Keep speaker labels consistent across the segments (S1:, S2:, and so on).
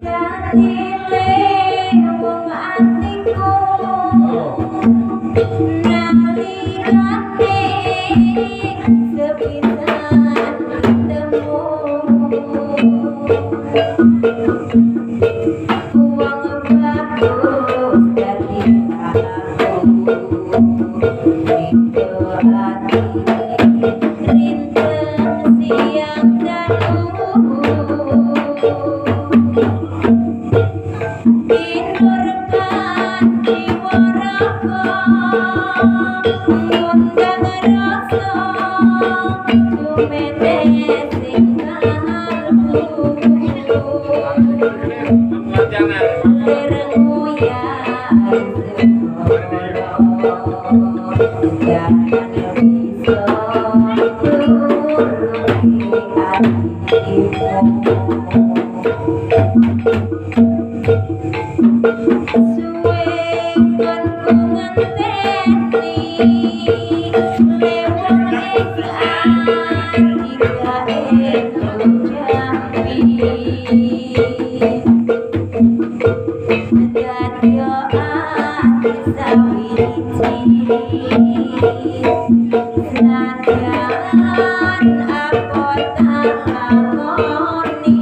S1: Katile wong atiku nalikane sepisan ketemu uang bagus dadi aku itu hati rinten siang dalu inurkan jiwa raga undang rasa tumete sing kalbu lerengmu ya jangan bisa turuti hatimu suwe kon ku ngenteni lewat esan tiga entuk jampi dadya ati sawiji senadyan apa tak lakoni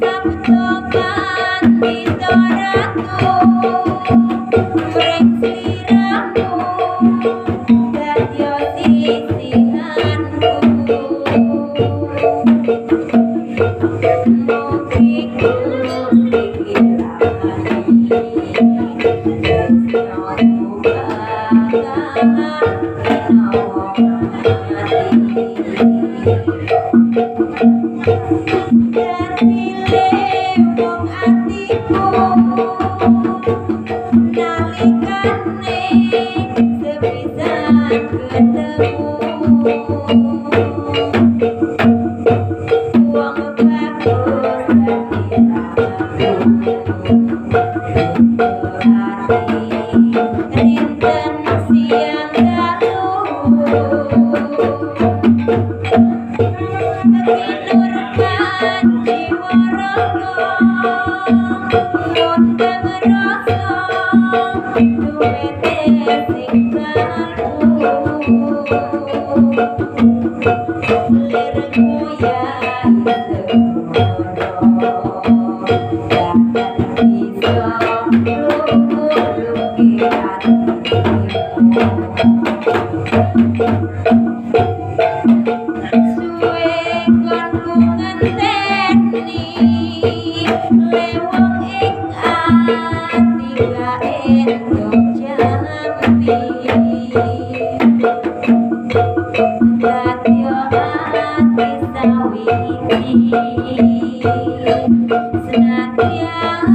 S1: sabtokan ditoratu mreng sliramu dadya sisihanku mugiku Katile wong atiku nalikane sepisan ketemu uang bagus dadi aku rinten siang dalu tinurkan jiwa raga undang rasa tumete sing kalbu lerengmu ya jangan bisa luki hatimu suwe kon ku ngenteni lewang ing ati ga entuk jampi dadya ati sawiji senadyan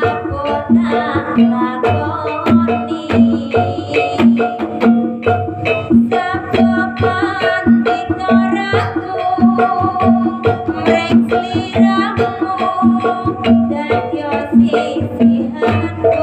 S1: aku tak lakoni sabtokan ditoratu mreng sliramu dadya sisihanku